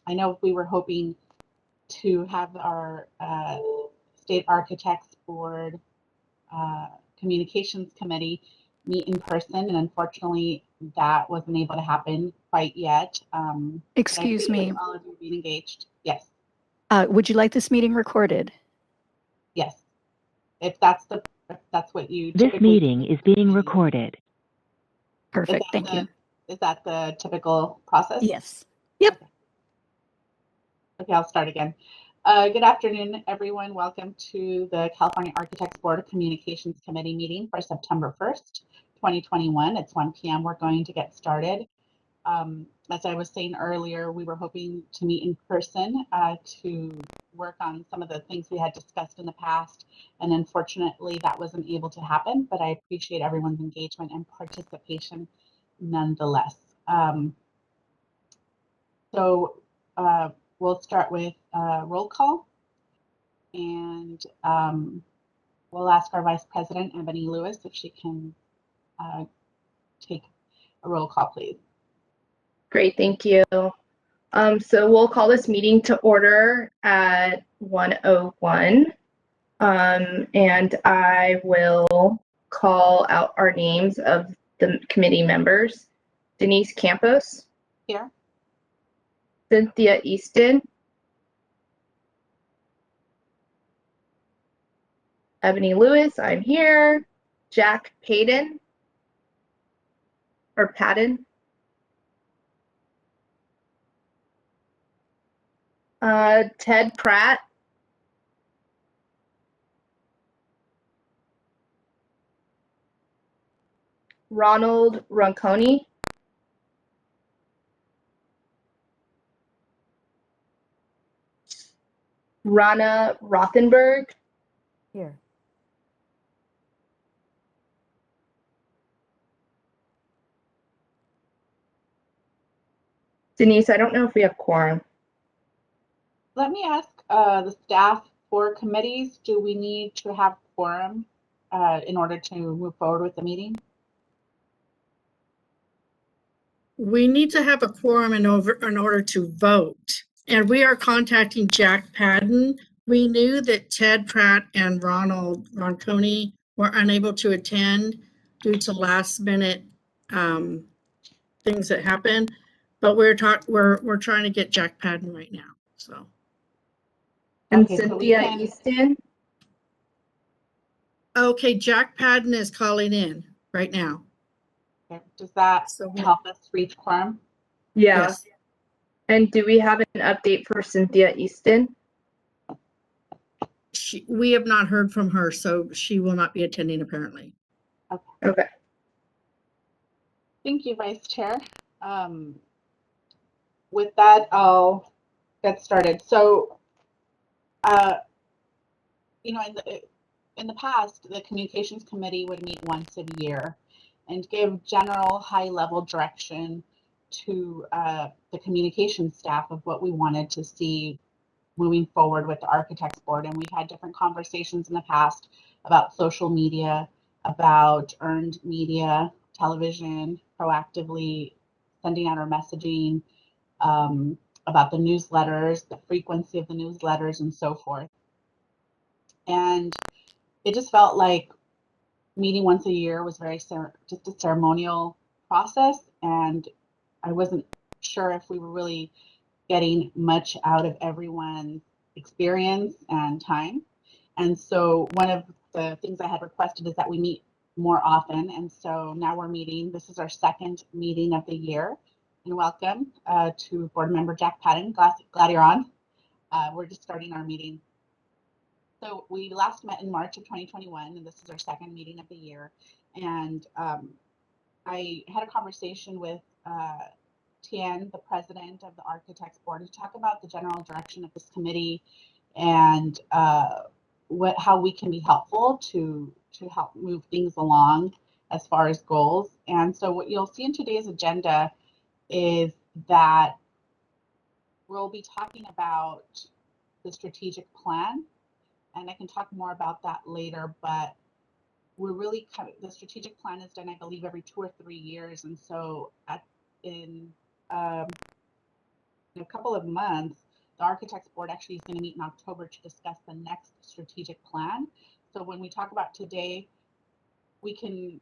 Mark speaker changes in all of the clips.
Speaker 1: I know we were hoping to have our State Architects Board Communications Committee meet in person, and unfortunately that wasn't able to happen quite yet.
Speaker 2: Excuse me.
Speaker 1: All of you being engaged. Yes.
Speaker 2: Would you like this meeting recorded?
Speaker 1: Yes. If that's what you
Speaker 3: This meeting is being recorded.
Speaker 2: Perfect. Thank you.
Speaker 1: Is that the typical process?
Speaker 2: Yes. Yep.
Speaker 1: Okay, I'll start again. Good afternoon, everyone. Welcome to the California Architects Board of Communications Committee meeting for September 1st, 2021. It's 1 p.m. We're going to get started. As I was saying earlier, we were hoping to meet in person to work on some of the things we had discussed in the past, and unfortunately that wasn't able to happen, but I appreciate everyone's engagement and participation nonetheless. We'll start with roll call, and we'll ask our Vice President, Ebony Lewis, if she can take a roll call, please.
Speaker 4: Great, thank you. So we'll call this meeting to order at 1:01, and I will call out our names of the committee members. Denise Campos.
Speaker 1: Here.
Speaker 4: Cynthia Easton. Ebony Lewis, I'm here. Jack Padden, or Padden. Ted Pratt. Ronald Ronconi. Rana Rothenberg.
Speaker 5: Here.
Speaker 4: Denise, I don't know if we have quorum.
Speaker 1: Let me ask the staff for committees, do we need to have quorum in order to move forward with the meeting?
Speaker 6: We need to have a quorum in order to vote. And we are contacting Jack Padden. We knew that Ted Pratt and Ronald Ronconi were unable to attend due to last minute things that happened, but we're trying to get Jack Padden right now. So.
Speaker 4: And
Speaker 1: Okay,
Speaker 4: Cynthia Easton.
Speaker 6: Okay, Jack Padden is calling in right now.
Speaker 1: Okay. Does that help us reach quorum?
Speaker 4: Yeah.
Speaker 6: Yes.
Speaker 4: And do we have an update for Cynthia Easton?
Speaker 6: We have not heard from her, so she will not be attending apparently.
Speaker 4: Okay.
Speaker 1: Thank you, Vice Chair. With that, I'll get started. So, in the past, the Communications Committee would meet once a year and give general high-level direction to the communications staff of what we wanted to see moving forward with the Architects Board. And we've had different conversations in the past about social media, about earned media, television, proactively sending out our messaging, about the newsletters, the frequency of the newsletters, and so forth. And it just felt like meeting once a year was just a ceremonial process, and I wasn't sure if we were really getting much out of everyone's experience and time. And so one of the things I had requested is that we meet more often, and so now we're meeting. This is our second meeting of the year, and welcome to Board Member Jack Padden. Glad you're on. We're just starting our meeting. So we last met in March of 2021, and this is our second meeting of the year. And I had a conversation with Tian, the president of the Architects Board, to talk about the general direction of this committee and how we can be helpful to help move things along as far as goals. And so what you'll see in today's agenda is that we'll be talking about the strategic plan, and I can talk more about that later, but we're really the strategic plan is done, I believe, every 2 or 3 years. And so in a couple of months, the Architects Board actually is going to meet in October to discuss the next strategic plan. So when we talk about today, we can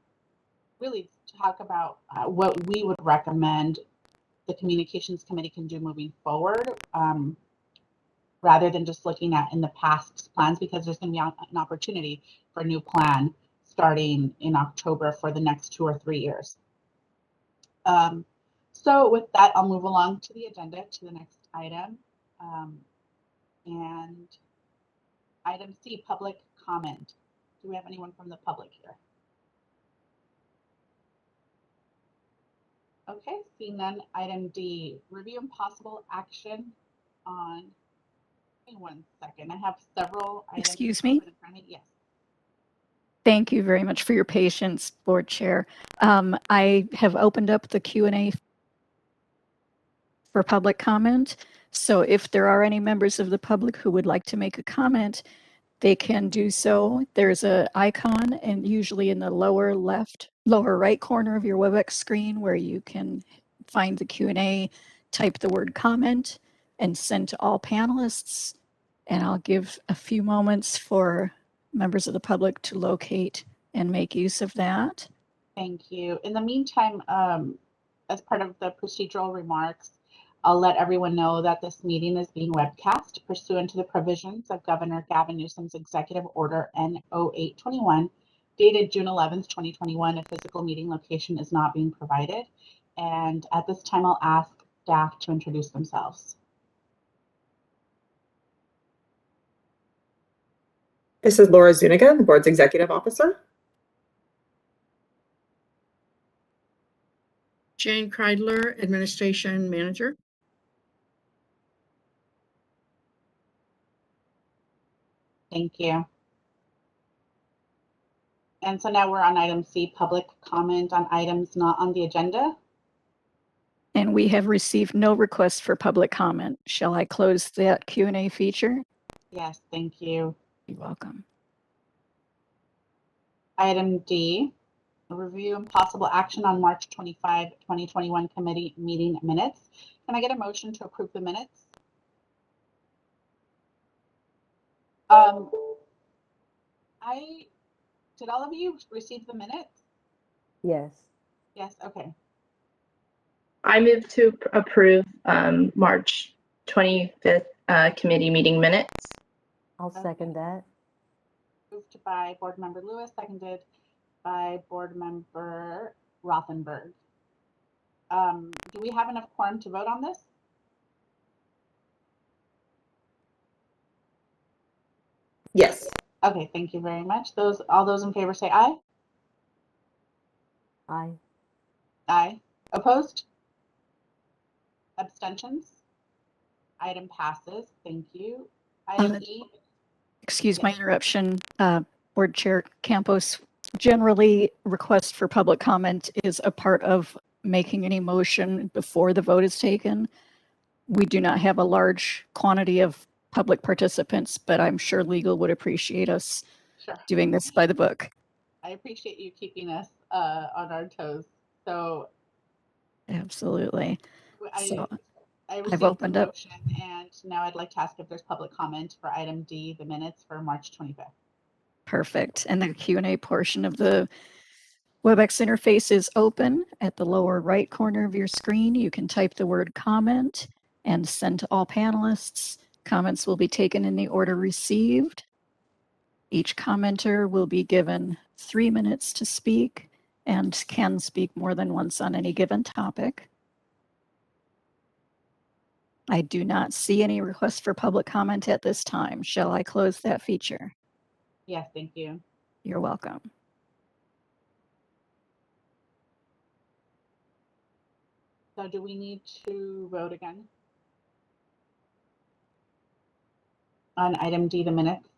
Speaker 1: really talk about what we would recommend the Communications Committee can do moving forward, rather than just looking at in the past plans, because there's going to be an opportunity for a new plan starting in October for the next 2 or 3 years. So with that, I'll move along to the agenda to the next item. And item C, public comment. Do we have anyone from the public here? Okay, seeing none. Item D, review and possible action on, give me 1 second. I have several items.
Speaker 2: Excuse me?
Speaker 1: In front of me. Yes.
Speaker 2: Thank you very much for your patience, Board Chair. I have opened up the Q&A for public comment. So if there are any members of the public who would like to make a comment, they can do so. There's an icon, and usually in the lower right corner of your WebEx screen, where you can find the Q&A, type the word comment, and send to all panelists. And I'll give a few moments for members of the public to locate and make use of that.
Speaker 1: Thank you. In the meantime, as part of the procedural remarks, I'll let everyone know that this meeting is being webcast pursuant to the provisions of Governor Gavin Newsom's Executive Order N-0821, dated June 11th, 2021. A physical meeting location is not being provided. And at this time, I'll ask staff to introduce themselves.
Speaker 5: This is Laura Zuniga, the board's executive officer.
Speaker 6: Jane Kreidler, administration manager.
Speaker 1: Thank you. And so now we're on item C, public comment on items not on the agenda.
Speaker 2: And we have received no requests for public comment. Shall I close that Q&A feature?
Speaker 1: Yes, thank you.
Speaker 2: You're welcome.
Speaker 1: Item D, a review and possible action on March 25, 2021 committee meeting minutes. Can I get a motion to approve the minutes? Did all of you receive the minutes?
Speaker 7: Yes.
Speaker 1: Yes, okay.
Speaker 4: I move to approve March 25th committee meeting minutes.
Speaker 7: I'll second that.
Speaker 1: Moved by Board Member Lewis, seconded by Board Member Rothenberg. Do we have enough quorum to vote on this?
Speaker 5: Yes.
Speaker 1: Okay, thank you very much. All those in favor say aye.
Speaker 7: Aye.
Speaker 1: Aye. Opposed? Abstentions? Item passes. Thank you. Item E.
Speaker 2: Excuse my interruption, Board Chair Campos. Generally, request for public comment is a part of making any motion before the vote is taken. We do not have a large quantity of public participants, but I'm sure legal would appreciate us doing this by the book.
Speaker 1: I appreciate you keeping us on our toes. So
Speaker 2: absolutely.
Speaker 1: I've opened up, and now I'd like to ask if there's public comment for item D, the minutes for March 25th.
Speaker 2: Perfect. And the Q&A portion of the WebEx interface is open. At the lower right corner of your screen, you can type the word comment and send to all panelists. Comments will be taken in the order received. Each commenter will be given 3 minutes to speak and can speak more than once on any given topic. I do not see any requests for public comment at this time. Shall I close that feature?
Speaker 1: Yes, thank you.
Speaker 2: You're welcome.
Speaker 1: So do we need to vote again on item D, the minutes?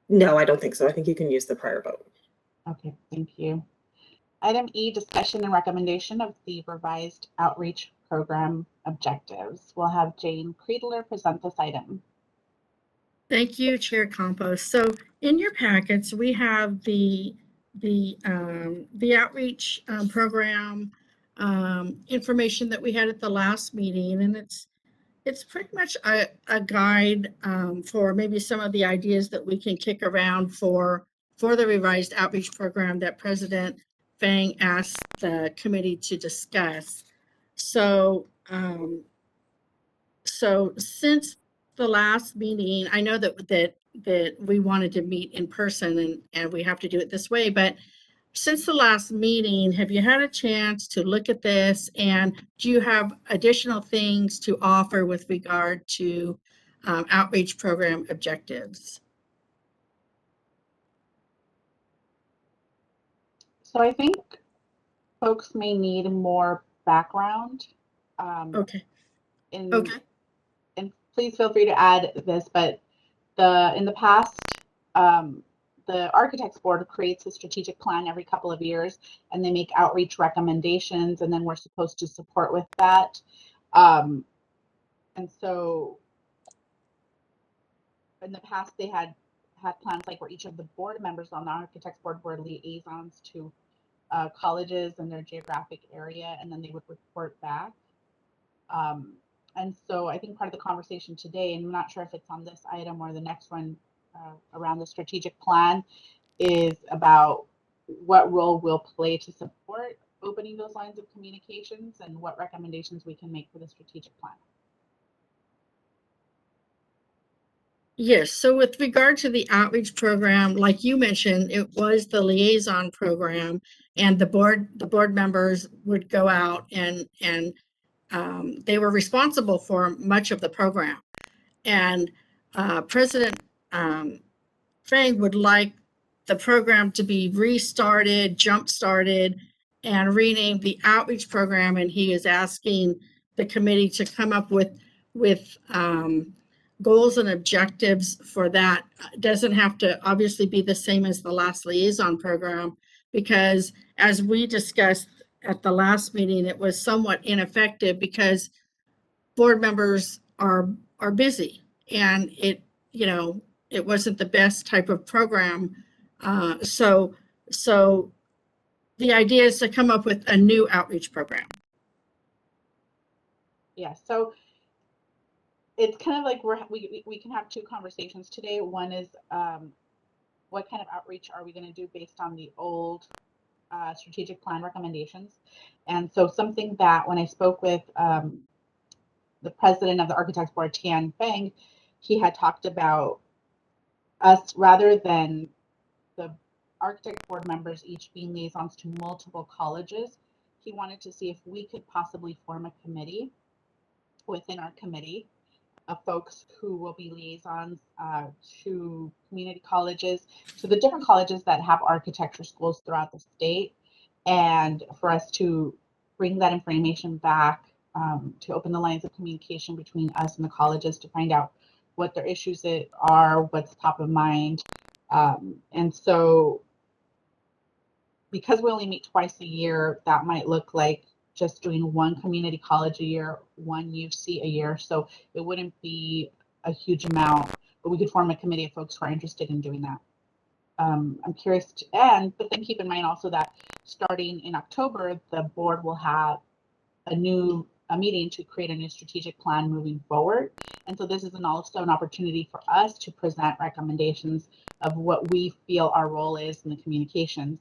Speaker 5: No, I don't think so. I think you can use the prior vote.
Speaker 1: Okay, thank you. Item E, discussion and recommendation of the revised outreach program objectives. We'll have Jane Kreidler present this item.
Speaker 6: Thank you, Chair Campos. So in your packets, we have the outreach program information that we had at the last meeting, and it's pretty much a guide for maybe some of the ideas that we can kick around for the revised outreach program that President Fang asked the committee to discuss. So, so since the last meeting, I know that we wanted to meet in person and we have to do it this way, but since the last meeting, have you had a chance to look at this, and do you have additional things to offer with regard to outreach program objectives?
Speaker 1: So I think folks may need more background.
Speaker 6: Okay.
Speaker 1: And please feel free to add this, but in the past, the Architects Board creates a strategic plan every couple of years, and they make outreach recommendations, and then we're supposed to support with that. And so in the past, they had plans like where each of the board members on the Architects Board were liaisons to colleges in their geographic area, and then they would report back. And so I think part of the conversation today, and I'm not sure if it's on this item or the next one around the strategic plan, is about what role we'll play to support opening those lines of communications and what recommendations we can make for the strategic plan.
Speaker 6: Yes, so with regard to the outreach program, like you mentioned, it was the liaison program, and the board members would go out and they were responsible for much of the program. And President Fang would like the program to be restarted, jump-started, and renamed the outreach program. And he is asking the committee to come up with goals and objectives for that. It doesn't have to obviously be the same as the last liaison program, because as we discussed at the last meeting, it was somewhat ineffective because board members are busy, and it wasn't the best type of program. So the idea is to come up with a new outreach program.
Speaker 1: Yeah, so it's kind of like we can have two conversations today. One is what kind of outreach are we going to do based on the old strategic plan recommendations? And so something that when I spoke with the president of the Architects Board, Tian Feng, he had talked about us, rather than the Architects Board members each being liaisons to multiple colleges, he wanted to see if we could possibly form a committee within our committee of folks who will be liaisons to community colleges, to the different colleges that have architecture schools throughout the state, and for us to bring that information back to open the lines of communication between us and the colleges to find out what their issues are, what's top of mind. And so because we only meet twice a year, that might look like just doing one community college a year, one UC a year. So it wouldn't be a huge amount, but we could form a committee of folks who are interested in doing that. I'm curious but then keep in mind also that starting in October, the board will have a meeting to create a new strategic plan moving forward. And so this is also an opportunity for us to present recommendations of what we feel our role is in the communications.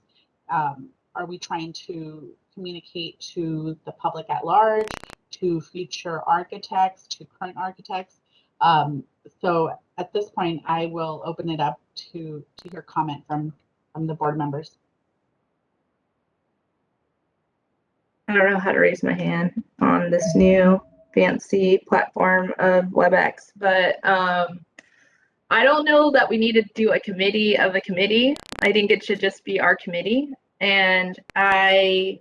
Speaker 1: Are we trying to communicate to the public at large, to future architects, to current architects? So at this point, I will open it up to hear comment from the board members.
Speaker 4: I don't know how to raise my hand on this new fancy platform of WebEx, but I don't know that we need to do a committee of a committee. I think it should just be our committee. And I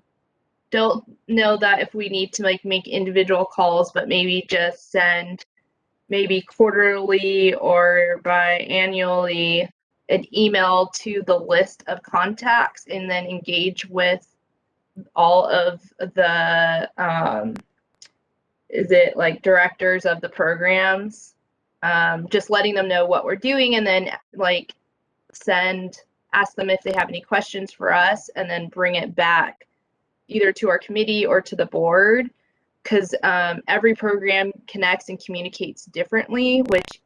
Speaker 4: don't know that if we need to make individual calls, but maybe just send maybe quarterly or biannually an email to the list of contacts, and then engage with all of the directors of the programs, just letting them know what we're doing, and then ask them if they have any questions for us, and then bring it back either to our committee or to the board, because every program connects and communicates differently, which,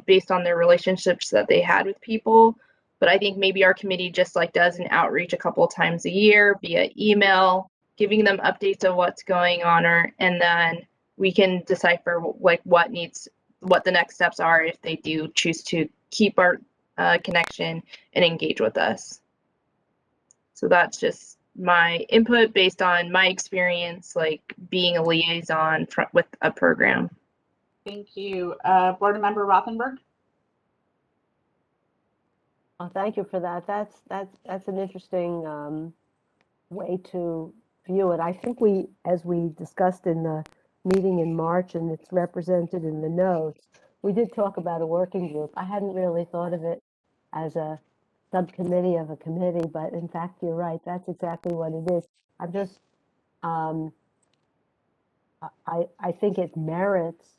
Speaker 4: based on their relationships that they had with people. But I think maybe our committee just like does an outreach a couple of times a year via email, giving them updates of what's going on, and then we can decipher like what the next steps are if they do choose to keep our connection and engage with us. So that's just my input based on my experience, like being a liaison with a program.
Speaker 1: Thank you. Board Member Rothenberg?
Speaker 7: Oh, thank you for that. That's an interesting way to view it. I think as we discussed in the meeting in March, and it's represented in the notes, we did talk about a working group. I hadn't really thought of it as a subcommittee of a committee, but in fact, you're right. That's exactly what it is. I'm just, I think it merits,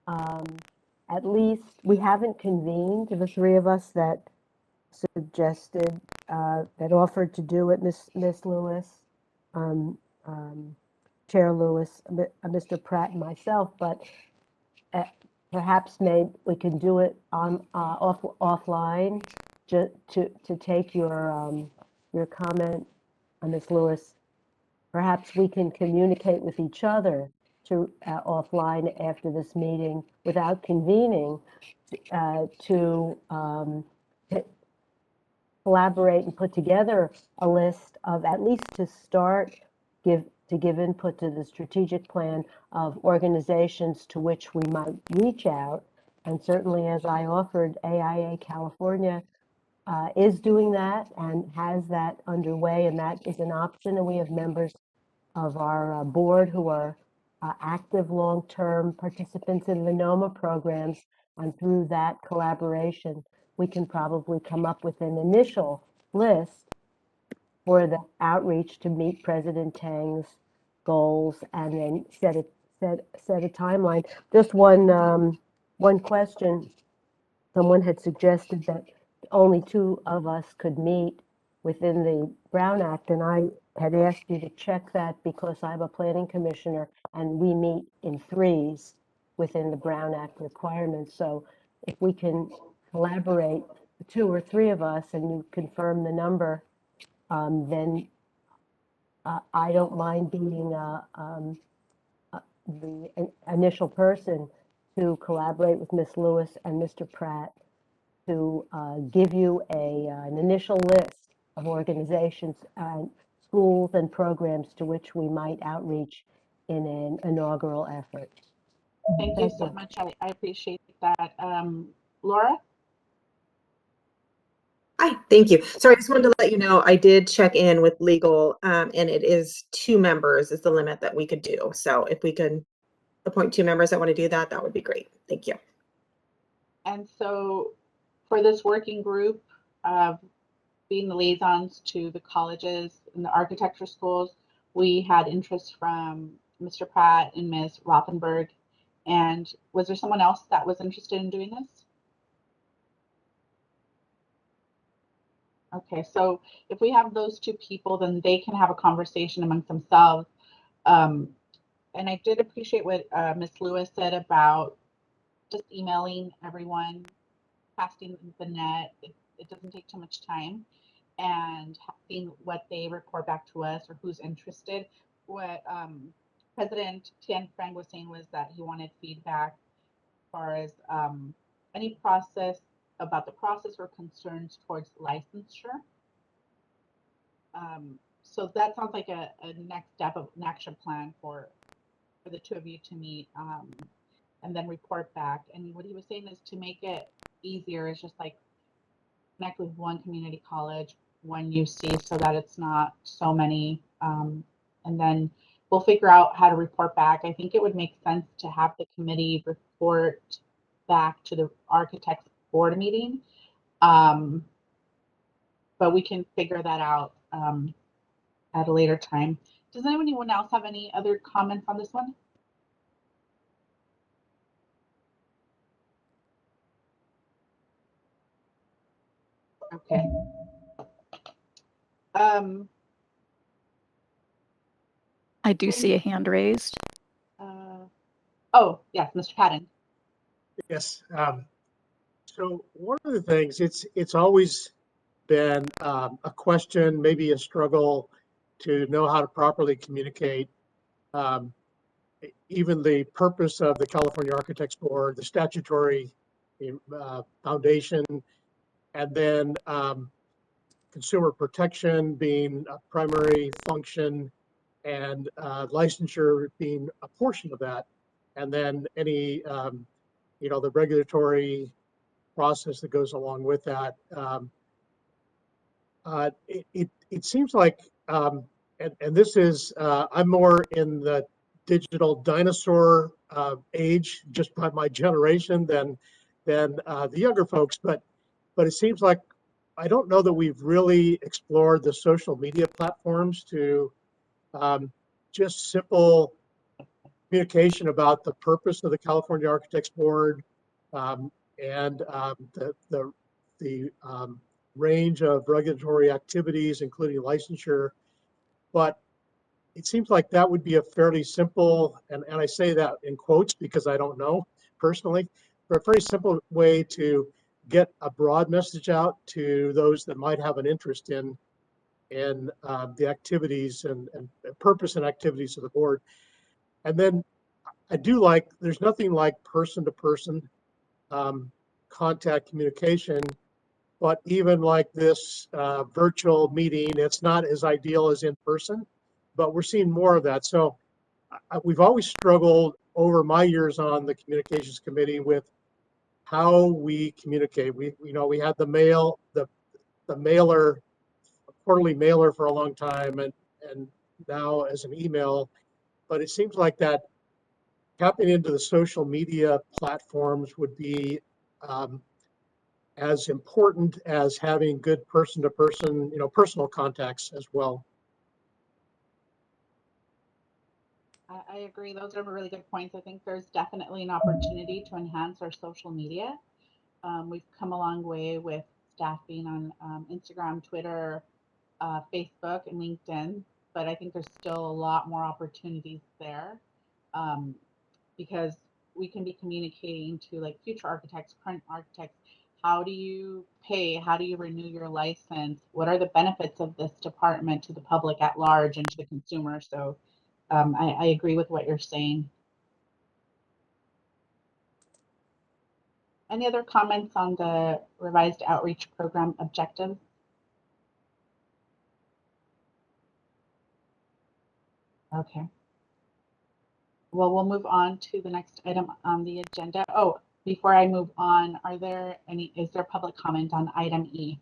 Speaker 7: at least, we haven't convened, the three of us that suggested, that offered to do it, Miss Lewis, Chair Lewis, Mr. Pratt, and myself, but perhaps maybe we can do it on offline to take your comment, Ms. Lewis. Perhaps we can communicate with each other to offline after this meeting without convening to collaborate and put together a list of, at least to start, give input to the strategic plan of organizations to which we might reach out. And certainly, as I offered, AIA California is doing that and has that underway, and that is an option. And we have members of our board who are active long-term participants in the NOMA programs, and through that collaboration, we can probably come up with an initial list for the outreach to meet President Tang's goals, and then set a timeline. Just one question. Someone had suggested that only two of us could meet within the Brown Act, and I had asked you to check that because I'm a planning commissioner and we meet in threes within the Brown Act requirements. So if we can collaborate, two or three of us, and you confirm the number, then I don't mind being the initial person to collaborate with Ms. Lewis and Mr. Pratt to give you an initial list of organizations, schools, and programs to which we might outreach in an inaugural effort.
Speaker 1: Thank you so much. I appreciate that. Laura?
Speaker 5: Hi, thank you. Sorry, I just wanted to let you know, I did check in with legal, and it is 2 members is the limit that we could do. So if we could appoint 2 members that want to do that, that would be great. Thank you.
Speaker 1: And so for this working group of being the liaisons to the colleges and the architecture schools, we had interest from Mr. Pratt and Ms. Rothenberg. And was there someone else that was interested in doing this? Okay, so if we have those 2 people, then they can have a conversation amongst themselves. And I did appreciate what Ms. Lewis said about just emailing everyone, casting the net. It doesn't take too much time, and seeing what they report back to us or who's interested. What President Tian Frank was saying was that he wanted feedback as far as any process about the process or concerns towards licensure. So that sounds like a next step of an action plan for the 2 of you to meet and then report back. And what he was saying is to make it easier is just like connect with one community college, one UC, so that it's not so many. And then we'll figure out how to report back. I think it would make sense to have the committee report back to the architects board meeting. But we can figure that out at a later time. Does anyone else have any other comments on this one? Okay.
Speaker 2: I do see a hand raised.
Speaker 1: Oh, yes, Mr. Patton.
Speaker 8: Yes. So one of the things, it's always been a question, maybe a struggle to know how to properly communicate even the purpose of the California Architects Board, the statutory foundation, and then consumer protection being a primary function, and licensure being a portion of that, and then any the regulatory process that goes along with that. It seems like, and this is, I'm more in the digital dinosaur age, just by my generation, than the younger folks, but it seems like I don't know that we've really explored the social media platforms to just simple communication about the purpose of the California Architects Board, and the range of regulatory activities, including licensure. But it seems like that would be a fairly simple, and I say that in quotes because I don't know personally, but a very simple way to get a broad message out to those that might have an interest in the activities and purpose and activities of the board. And then I do like, there's nothing like person-to-person contact communication, but even like this virtual meeting, it's not as ideal as in person, but we're seeing more of that. So we've always struggled over my years on the communications committee with how we communicate. We had the mailer, quarterly mailer for a long time, and now as an email, but it seems like that tapping into the social media platforms would be as important as having good person-to-person, personal contacts as well.
Speaker 1: I agree. Those are really good points. I think there's definitely an opportunity to enhance our social media. We've come a long way with staff being on Instagram, Twitter, Facebook, and LinkedIn, but I think there's still a lot more opportunities there, because we can be communicating to like future architects, current architects. How do you pay? How do you renew your license? What are the benefits of this department to the public at large and to the consumer? So I agree with what you're saying. Any other comments on the revised outreach program objectives? Okay. Well, we'll move on to the next item on the agenda. Oh, before I move on, is there public comment on item E?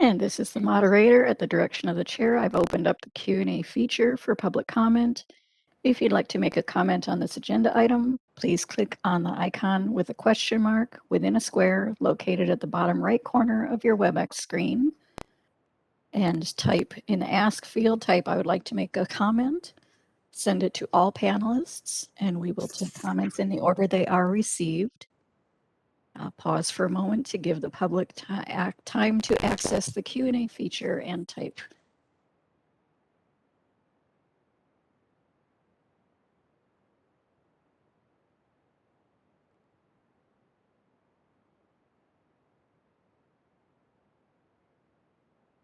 Speaker 2: And this is the moderator. At the direction of the chair, I've opened up the Q&A feature for public comment. If you'd like to make a comment on this agenda item, please click on the icon with a question mark within a square located at the bottom right corner of your WebEx screen, and type in the ask field, I would like to make a comment. Send it to all panelists, and we will take comments in the order they are received. I'll pause for a moment to give the public time to access the Q&A feature and type.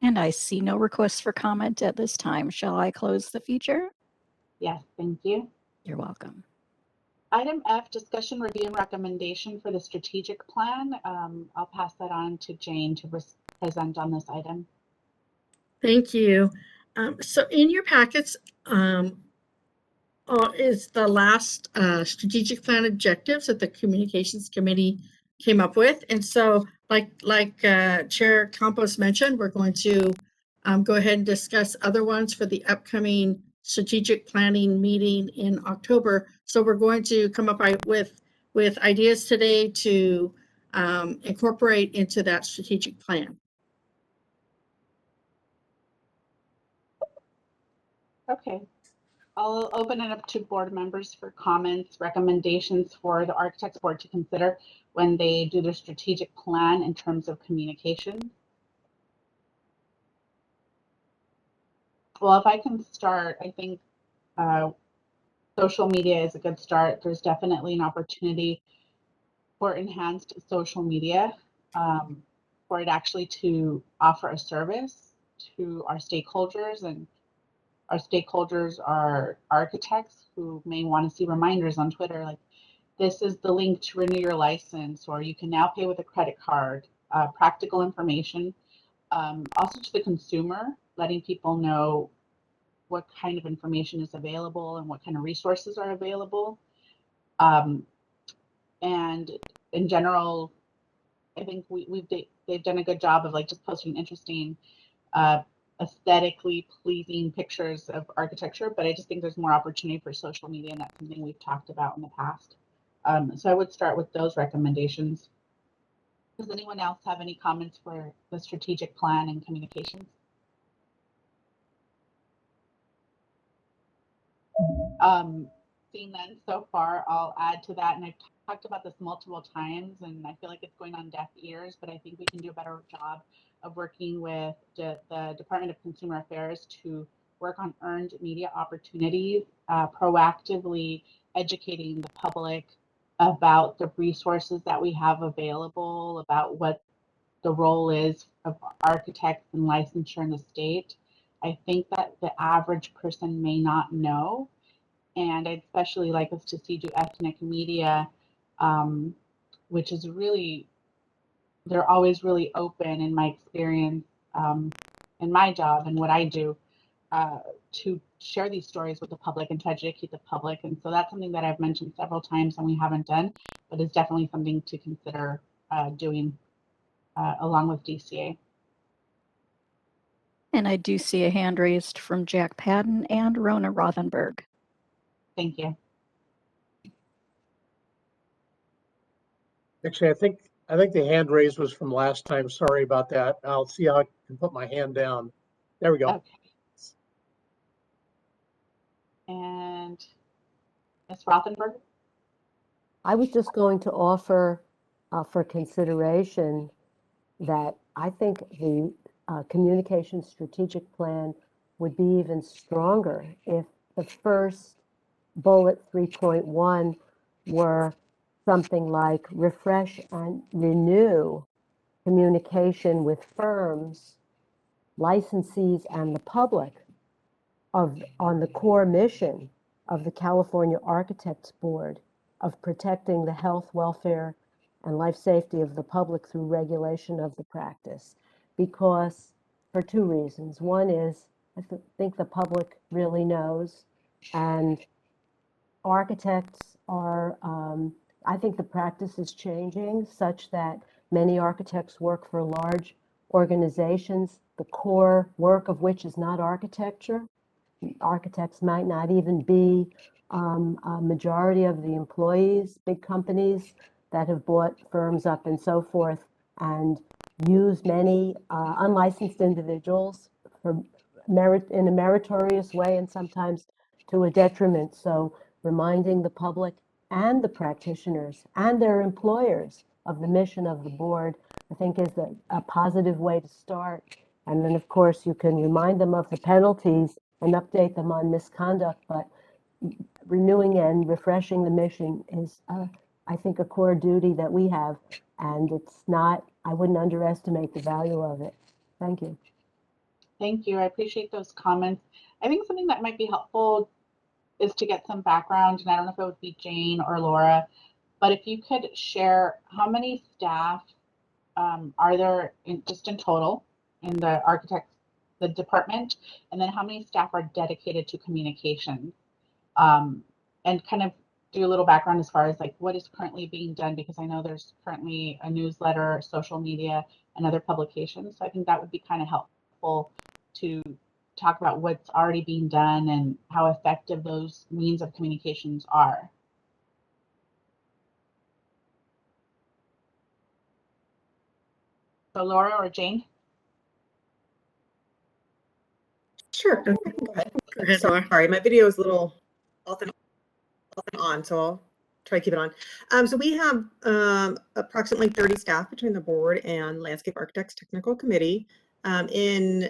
Speaker 2: And I see no requests for comment at this time. Shall I close the feature?
Speaker 1: Yes, thank you.
Speaker 2: You're welcome.
Speaker 1: Item F, discussion, review, and recommendation for the strategic plan. I'll pass that on to Jane to present on this item.
Speaker 6: Thank you. So in your packets is the last strategic plan objectives that the Communications Committee came up with. And so like Chair Campos mentioned, we're going to go ahead and discuss other ones for the upcoming strategic planning meeting in October. So we're going to come up with ideas today to incorporate into that strategic plan.
Speaker 1: Okay. I'll open it up to board members for comments, recommendations for the architects board to consider when they do their strategic plan in terms of communication. Well, if I can start, I think social media is a good start. There's definitely an opportunity for enhanced social media, for it actually to offer a service to our stakeholders, and our stakeholders are architects who may want to see reminders on Twitter like, this is the link to renew your license, or you can now pay with a credit card, practical information. Also to the consumer, letting people know what kind of information is available and what kind of resources are available. And in general, I think they've done a good job of like just posting interesting, aesthetically pleasing pictures of architecture, but I just think there's more opportunity for social media, and that's something we've talked about in the past. So I would start with those recommendations. Does anyone else have any comments for the strategic plan and communications? Seeing none so far, I'll add to that, and I've talked about this multiple times, and I feel like it's going on deaf ears, but I think we can do a better job of working with the Department of Consumer Affairs to work on earned media opportunities, proactively educating the public about the resources that we have available, about what the role is of architects and licensure in the state. I think that the average person may not know, and I'd especially like us to see do ethnic media, which is really, they're always really open in my experience, in my job and what I do, to share these stories with the public and to educate the public. And so that's something that I've mentioned several times and we haven't done, but is definitely something to consider doing along with DCA.
Speaker 2: And I do see a hand raised from Jack Padden and Rona Rothenberg.
Speaker 1: Thank you.
Speaker 8: Actually, I think the hand raise was from last time. Sorry about that. I'll see how I can put my hand down. There we go.
Speaker 1: Okay. And Ms. Rothenberg?
Speaker 7: I was just going to offer for consideration that I think the communication strategic plan would be even stronger if the first bullet 3.1 were something like refresh and renew communication with firms, licensees, and the public on the core mission of the California Architects Board of protecting the health, welfare, and life safety of the public through regulation of the practice. Because for two reasons. One is I think the public really knows, and architects are, I think the practice is changing such that many architects work for large organizations, the core work of which is not architecture. Architects might not even be a majority of the employees, big companies that have bought firms up and so forth, and use many unlicensed individuals for merit in a meritorious way and sometimes to a detriment. So reminding the public and the practitioners and their employers of the mission of the board, I think is a positive way to start. And then, of course, you can remind them of the penalties and update them on misconduct, but renewing and refreshing the mission is, I think, a core duty that we have, and it's not, I wouldn't underestimate the value of it. Thank you.
Speaker 1: Thank you. I appreciate those comments. I think something that might be helpful is to get some background, and I don't know if it would be Jane or Laura, but if you could share how many staff are there just in total in the department, and then how many staff are dedicated to communication, and kind of do a little background as far as like what is currently being done, because I know there's currently a newsletter, social media, and other publications. So I think that would be kind of helpful to talk about what's already being done and how effective those means of communications are. So Laura or Jane?
Speaker 5: Sure. Go ahead.
Speaker 6: Go ahead, Laura.
Speaker 5: Sorry, my video is a little off and on, so I'll try to keep it on. So we have approximately 30 staff between the board and Landscape Architects Technical Committee. In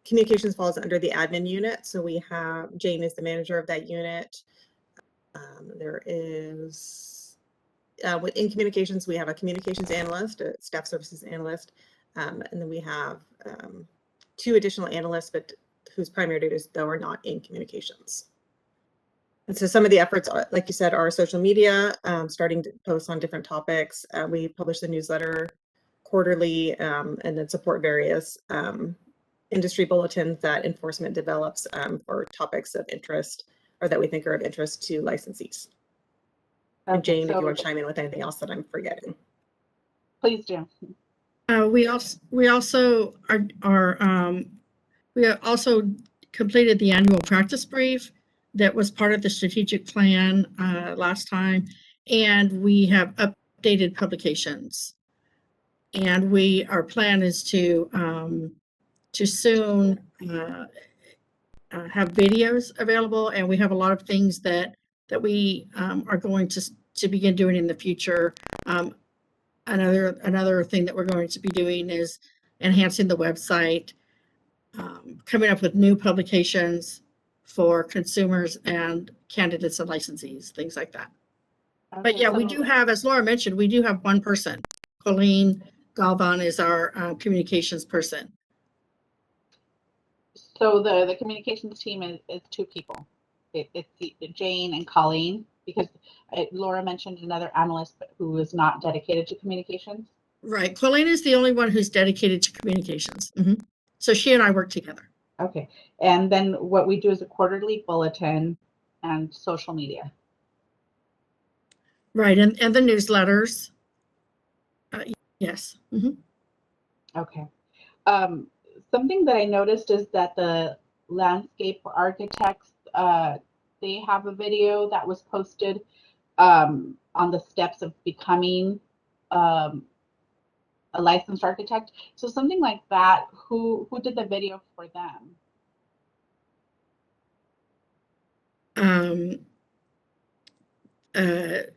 Speaker 5: communications falls under the admin unit. So we have Jane is the manager of that unit. There is within communications, we have a communications analyst, a staff services analyst, and then we have 2 additional analysts, but whose primary duties though are not in communications. And so some of the efforts, like you said, are social media, starting to post on different topics. We publish the newsletter quarterly, and then support various industry bulletins that enforcement develops for topics of interest or that we think are of interest to licensees. And Jane, if you want to chime in with anything else that I'm forgetting.
Speaker 1: Please do.
Speaker 6: We also completed the annual practice brief that was part of the strategic plan last time, and we have updated publications. And our plan is to soon have videos available, and we have a lot of things that we are going to begin doing in the future. Another thing that we're going to be doing is enhancing the website, coming up with new publications for consumers and candidates and licensees, things like that.
Speaker 1: Okay,
Speaker 6: But yeah, we
Speaker 1: so-
Speaker 6: do have, as Laura mentioned, we do have one person. Colleen Galvan is our communications person.
Speaker 1: So the communications team is 2 people. It's Jane and Colleen, because Laura mentioned another analyst who is not dedicated to communications.
Speaker 6: Right. Colleen is the only one who's dedicated to communications. So she and I work together.
Speaker 1: Okay. And then what we do is a quarterly bulletin and social media.
Speaker 6: Right. And the newsletters. Yes.
Speaker 1: Okay. Something that I noticed is that the landscape architects, they have a video that was posted on the steps of becoming a licensed architect. So something like that, who did the video for them?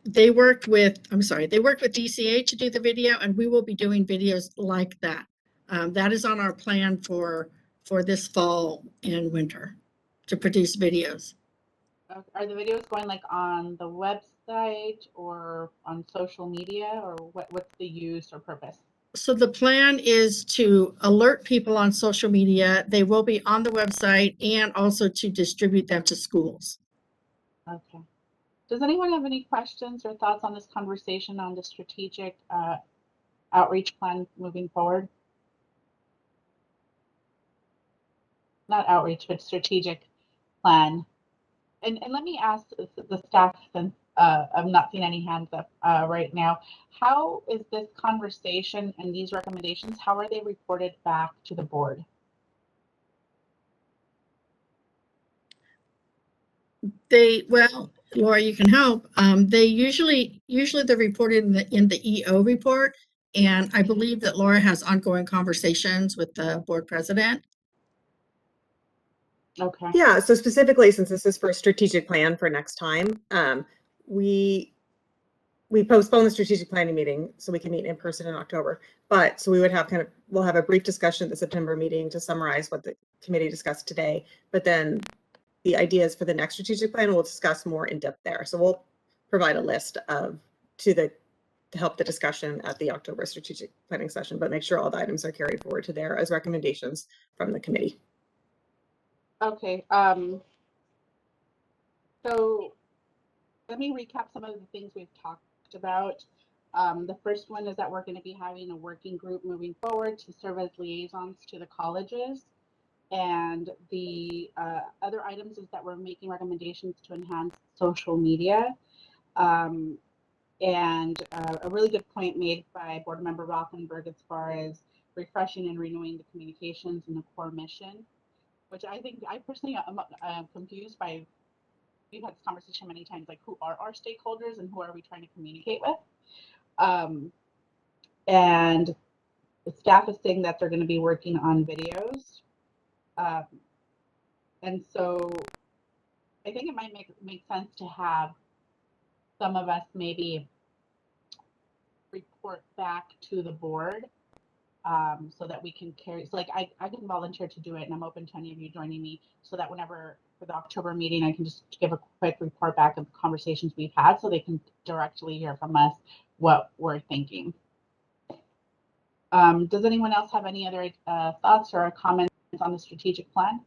Speaker 6: They worked with DCA to do the video, and we will be doing videos like that. That is on our plan for this fall and winter to produce videos.
Speaker 1: Are the videos going like on the website or on social media, or what's the use or purpose?
Speaker 6: So the plan is to alert people on social media. They will be on the website and also to distribute them to schools.
Speaker 1: Okay. Does anyone have any questions or thoughts on this conversation on the strategic outreach plan moving forward? Not outreach, but strategic plan. And let me ask the staff, since I'm not seeing any hands up right now, how is this conversation and these recommendations, how are they reported back to the board?
Speaker 6: Well, Laura, you can help. They usually they're reported in the EO report, and I believe that Laura has ongoing conversations with the board president.
Speaker 1: Okay.
Speaker 5: Yeah, so specifically, since this is for a strategic plan for next time, we postponed the strategic planning meeting so we can meet in person in October. But so we would have we'll have a brief discussion at the September meeting to summarize what the committee discussed today. But then the ideas for the next strategic plan, we'll discuss more in depth there. So we'll provide a list to help the discussion at the October strategic planning session, but make sure all the items are carried forward to there as recommendations from the committee.
Speaker 1: Okay. So let me recap some of the things we've talked about. The first one is that we're going to be having a working group moving forward to serve as liaisons to the colleges. And the other items is that we're making recommendations to enhance social media. And a really good point made by Board Member Rothenberg as far as refreshing and renewing the communications and the core mission, which I think I personally am confused by. We've had this conversation many times, like who are our stakeholders and who are we trying to communicate with? And the staff is saying that they're going to be working on videos. And so I think it might make sense to have some of us maybe report back to the board, so that we can carry, so like I can volunteer to do it, and I'm open to any of you joining me, so that whenever for the October meeting, I can just give a quick report back of the conversations we've had, so they can directly hear from us what we're thinking. Does anyone else have any other thoughts or comments on the strategic plan?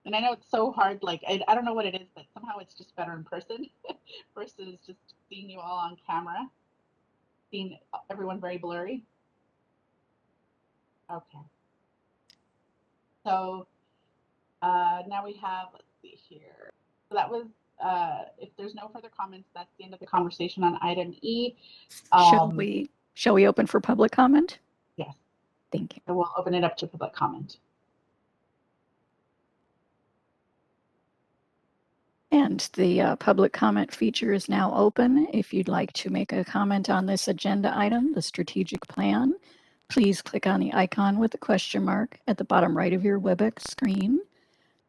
Speaker 1: And I know it's so hard, like I don't know what it is, but somehow it's just better in person versus just seeing you all on camera, seeing everyone very blurry. Okay. So now we have, let's see here. So that was, if there's no further comments, that's the end of the conversation on item E.
Speaker 2: Shall we open for public comment?
Speaker 1: Yes.
Speaker 2: Thank you.
Speaker 1: So we'll open it up to public comment.
Speaker 2: And the public comment feature is now open. If you'd like to make a comment on this agenda item, the strategic plan, please click on the icon with the question mark at the bottom right of your WebEx screen.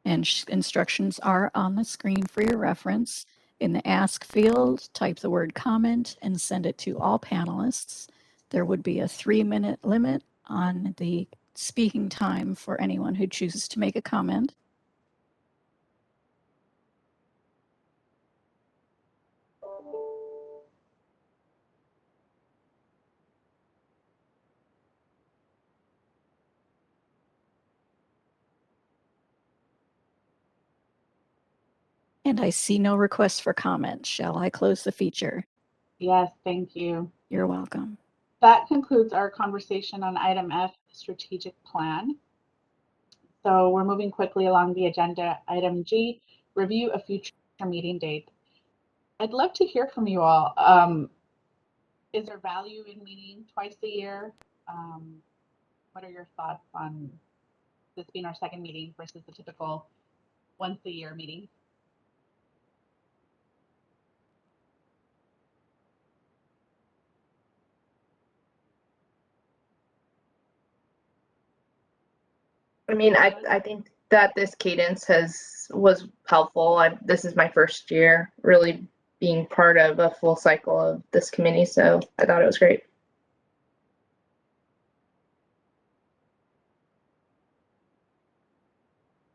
Speaker 2: And instructions are on the screen for your reference. In the ask field, type the word comment and send it to all panelists. There would be a 3-minute limit on the speaking time for anyone who chooses to make a comment. And I see no requests for comment. Shall I close the feature?
Speaker 1: Yes, thank you.
Speaker 2: You're welcome.
Speaker 1: That concludes our conversation on item F, strategic plan. So we're moving quickly along the agenda. Item G, review of future meeting dates. I'd love to hear from you all. Is there value in meeting twice a year? What are your thoughts on this being our second meeting versus the typical once a year meeting?
Speaker 4: I mean, I think that this cadence was helpful. This is my first year really being part of a full cycle of this committee, so I thought it was great.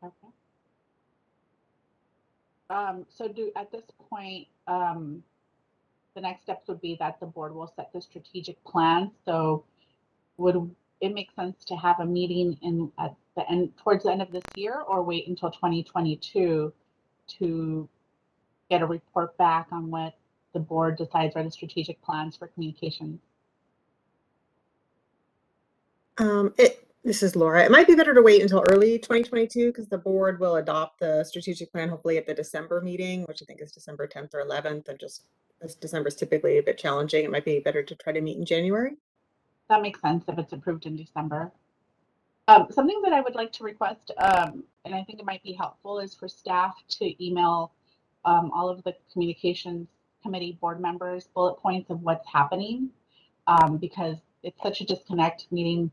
Speaker 1: Okay. So at this point, the next steps would be that the board will set the strategic plan. So would it make sense to have a meeting towards the end of this year, or wait until 2022 to get a report back on what the board decides are the strategic plans for communications?
Speaker 5: This is Laura. It might be better to wait until early 2022 because the board will adopt the strategic plan hopefully at the December meeting, which I think is December 10th or 11th. And just as December is typically a bit challenging, it might be better to try to meet in January.
Speaker 1: That makes sense if it's approved in December. Something that I would like to request, and I think it might be helpful, is for staff to email all of the communications committee board members bullet points of what's happening, because it's such a disconnect meeting.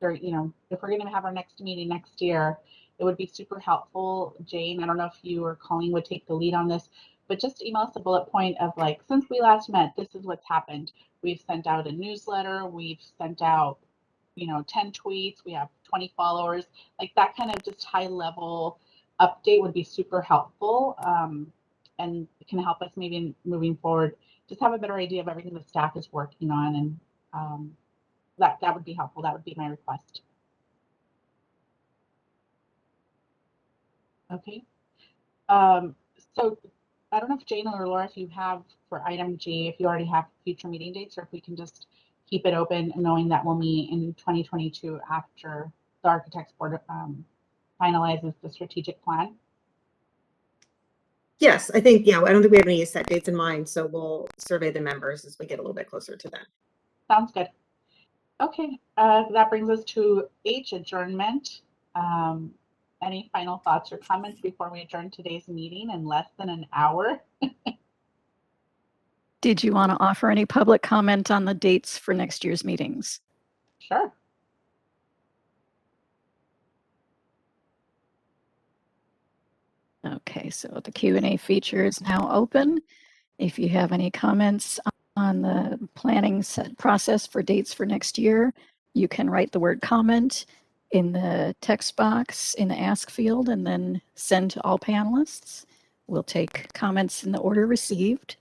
Speaker 1: Or, if we're going to have our next meeting next year, it would be super helpful. Jane, I don't know if you or Colleen would take the lead on this, but just email us a bullet point of like, since we last met, this is what's happened. We've sent out a newsletter. We've sent out 10 tweets, we have 20 followers, like that kind of just high level update would be super helpful, and it can help us maybe moving forward, just have a better idea of everything the staff is working on, and that would be helpful. That would be my request. Okay. So I don't know if Jane or Laura, if you have for item G, if you already have future meeting dates, or if we can just keep it open, knowing that we'll meet in 2022 after the Architects Board finalizes the strategic plan.
Speaker 5: Yes, I think, I don't think we have any set dates in mind, so we'll survey the members as we get a little bit closer to that.
Speaker 1: Sounds good. Okay, that brings us to H, adjournment. Any final thoughts or comments before we adjourn today's meeting in less than an hour?
Speaker 2: Did you want to offer any public comment on the dates for next year's meetings?
Speaker 1: Sure.
Speaker 2: Okay, so the Q&A feature is now open. If you have any comments on the planning process for dates for next year, you can write the word comment in the text box in the ask field and then send to all panelists. We'll take comments in the order received.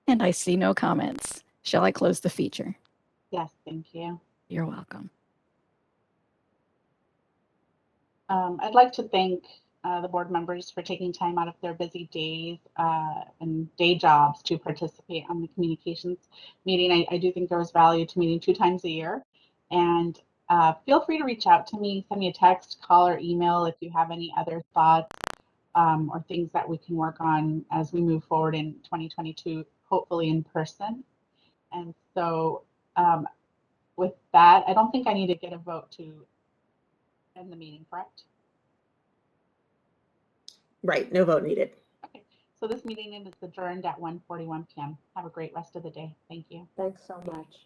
Speaker 2: And I see no comments. Shall I close the feature?
Speaker 1: Yes, thank you.
Speaker 2: You're welcome.
Speaker 1: I'd like to thank the board members for taking time out of their busy days and day jobs to participate on the communications meeting. I do think there was value to meeting 2 times a year. And feel free to reach out to me, send me a text, call, or email if you have any other thoughts or things that we can work on as we move forward in 2022, hopefully in person. And so with that, I don't think I need to get a vote to end the meeting, correct?
Speaker 5: Right, no vote needed.
Speaker 1: Okay, so this meeting is adjourned at 1:41 p.m. Have a great rest of the day. Thank you.
Speaker 7: Thanks so much.